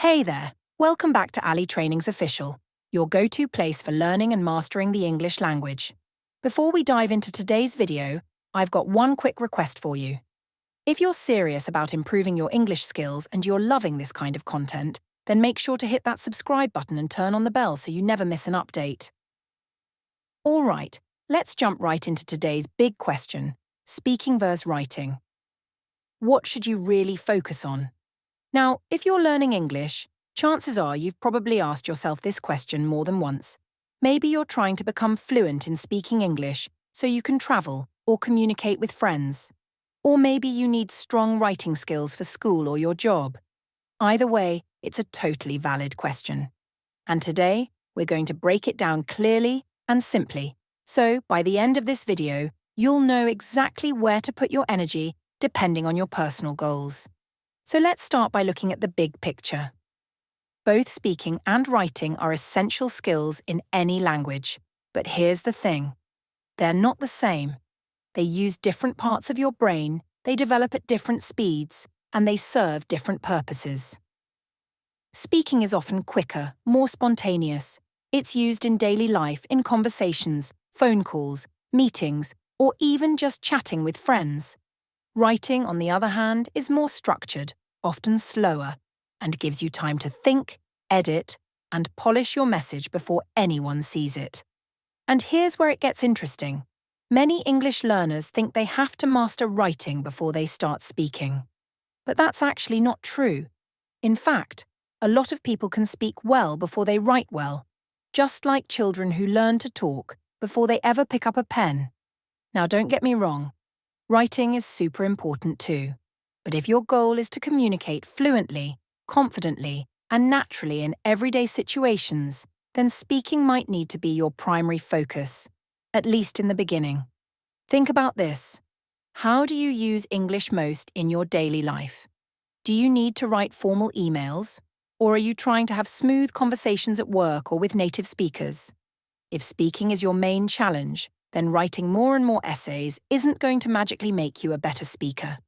Hey there, welcome back to Ali Training's Official, your go-to place for learning and mastering the English language. Before we dive into today's video, I've got one quick request for you. If you're serious about improving your English skills and you're loving this kind of content, then make sure to hit that subscribe button and turn on the bell so you never miss an update. All right, let's jump right into today's big question, speaking versus writing. What should you really focus on? Now, if you're learning English, chances are you've probably asked yourself this question more than once. Maybe you're trying to become fluent in speaking English so you can travel or communicate with friends. Or maybe you need strong writing skills for school or your job. Either way, it's a totally valid question. And today, we're going to break it down clearly and simply. So, by the end of this video, you'll know exactly where to put your energy depending on your personal goals. So let's start by looking at the big picture. Both speaking and writing are essential skills in any language. But here's the thing. They're not the same. They use different parts of your brain, they develop at different speeds, and they serve different purposes. Speaking is often quicker, more spontaneous. It's used in daily life, in conversations, phone calls, meetings, or even just chatting with friends. Writing, on the other hand, is more structured, often slower, and gives you time to think, edit, and polish your message before anyone sees it. And here's where it gets interesting. Many English learners think they have to master writing before they start speaking. But that's actually not true. In fact, a lot of people can speak well before they write well, just like children who learn to talk before they ever pick up a pen. Now, don't get me wrong. Writing is super important too. But if your goal is to communicate fluently, confidently, and naturally in everyday situations, then speaking might need to be your primary focus, at least in the beginning. Think about this. How do you use English most in your daily life? Do you need to write formal emails? Or are you trying to have smooth conversations at work or with native speakers? If speaking is your main challenge, then writing more and more essays isn't going to magically make you a better speaker.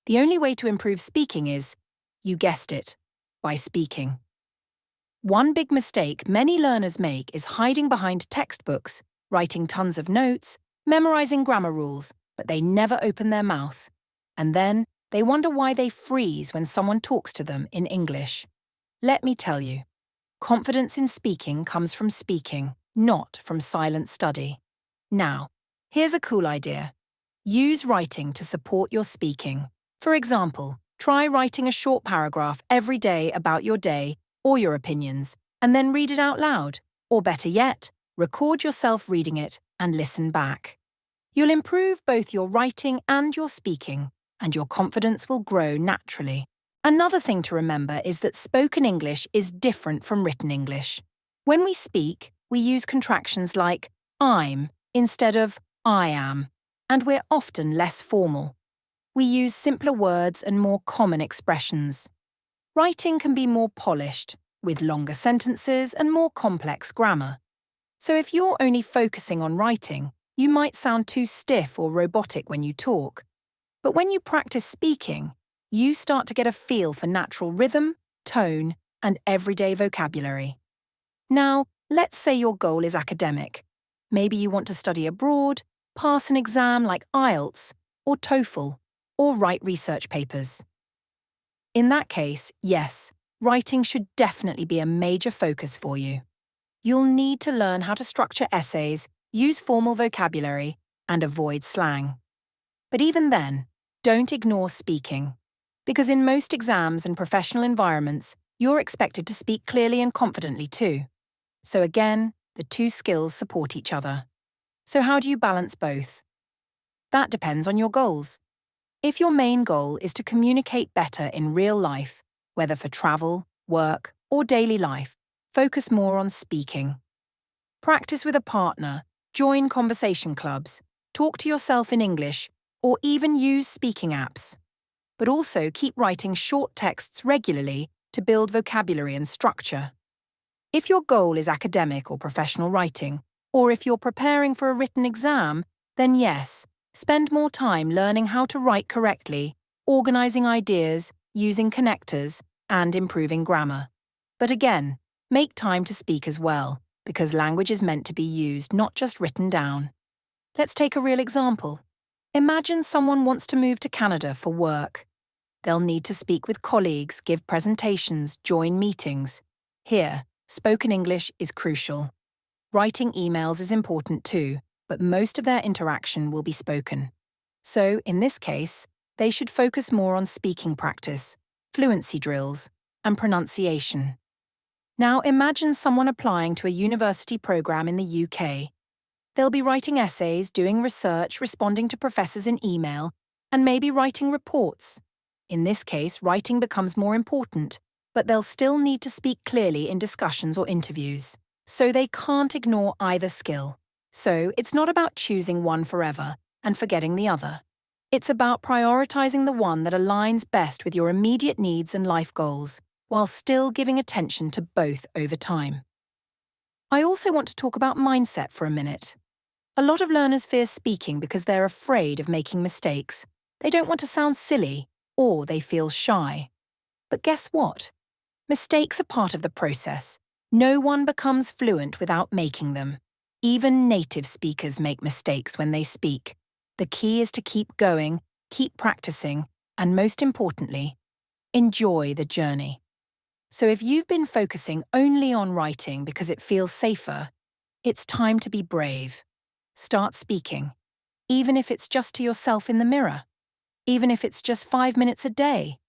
The only way to improve speaking is, you guessed it, by speaking. One big mistake many learners make is hiding behind textbooks, writing tons of notes, memorizing grammar rules, but they never open their mouth. And then they wonder why they freeze when someone talks to them in English. Let me tell you, confidence in speaking comes from speaking, not from silent study. Now, here's a cool idea. Use writing to support your speaking. For example, try writing a short paragraph every day about your day or your opinions, and then read it out loud. Or better yet, record yourself reading it and listen back. You'll improve both your writing and your speaking, and your confidence will grow naturally. Another thing to remember is that spoken English is different from written English. When we speak, we use contractions like I'm instead of I am, and we're often less formal. We use simpler words and more common expressions. Writing can be more polished, with longer sentences and more complex grammar. So if you're only focusing on writing, you might sound too stiff or robotic when you talk. But when you practice speaking, you start to get a feel for natural rhythm, tone, and everyday vocabulary. Now, let's say your goal is academic. Maybe you want to study abroad, pass an exam like IELTS or TOEFL, or write research papers. In that case, yes, writing should definitely be a major focus for you. You'll need to learn how to structure essays, use formal vocabulary, and avoid slang. But even then, don't ignore speaking. Because in most exams and professional environments, you're expected to speak clearly and confidently too. So again, the two skills support each other. So how do you balance both? That depends on your goals. If your main goal is to communicate better in real life, whether for travel, work, or daily life, focus more on speaking. Practice with a partner, join conversation clubs, talk to yourself in English, or even use speaking apps. But also keep writing short texts regularly to build vocabulary and structure. If your goal is academic or professional writing, or if you're preparing for a written exam, then yes, spend more time learning how to write correctly, organizing ideas, using connectors, and improving grammar. But again, make time to speak as well, because language is meant to be used, not just written down. Let's take a real example. Imagine someone wants to move to Canada for work. They'll need to speak with colleagues, give presentations, join meetings. Here, spoken English is crucial. Writing emails is important too, but most of their interaction will be spoken. So, in this case, they should focus more on speaking practice, fluency drills, and pronunciation. Now imagine someone applying to a university program in the UK. They'll be writing essays, doing research, responding to professors in email, and maybe writing reports. In this case, writing becomes more important, but they'll still need to speak clearly in discussions or interviews. So they can't ignore either skill. So it's not about choosing one forever and forgetting the other. It's about prioritizing the one that aligns best with your immediate needs and life goals, while still giving attention to both over time. I also want to talk about mindset for a minute. A lot of learners fear speaking because they're afraid of making mistakes. They don't want to sound silly, or they feel shy. But guess what? Mistakes are part of the process. No one becomes fluent without making them. Even native speakers make mistakes when they speak. The key is to keep going, keep practicing, and most importantly, enjoy the journey. So if you've been focusing only on writing because it feels safer, it's time to be brave. Start speaking, even if it's just to yourself in the mirror, even if it's just 5 minutes a day.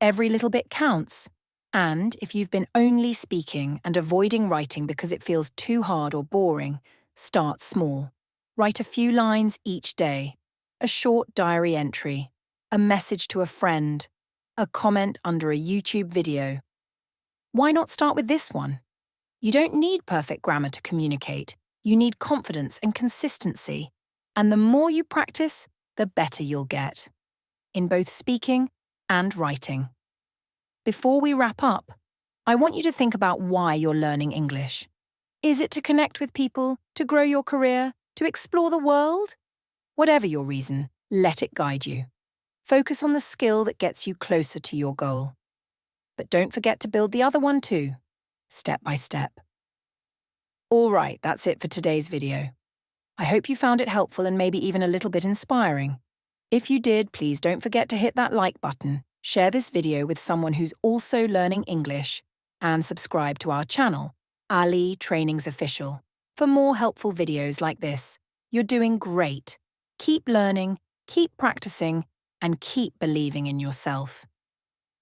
Every little bit counts. And if you've been only speaking and avoiding writing because it feels too hard or boring, start small. Write a few lines each day, a short diary entry, a message to a friend, a comment under a YouTube video. Why not start with this one? You don't need perfect grammar to communicate. You need confidence and consistency. And the more you practice, the better you'll get, in both speaking and writing. Before we wrap up, I want you to think about why you're learning English. Is it to connect with people, to grow your career, to explore the world? Whatever your reason, let it guide you. Focus on the skill that gets you closer to your goal. But don't forget to build the other one too, step by step. All right, that's it for today's video. I hope you found it helpful and maybe even a little bit inspiring. If you did, please don't forget to hit that like button, share this video with someone who's also learning English, and subscribe to our channel, Ali Trainings Official, for more helpful videos like this. You're doing great. Keep learning, keep practicing, and keep believing in yourself.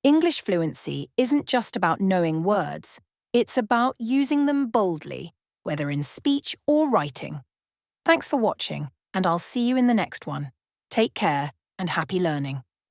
English fluency isn't just about knowing words, it's about using them boldly, whether in speech or writing. Thanks for watching, and I'll see you in the next one. Take care and happy learning.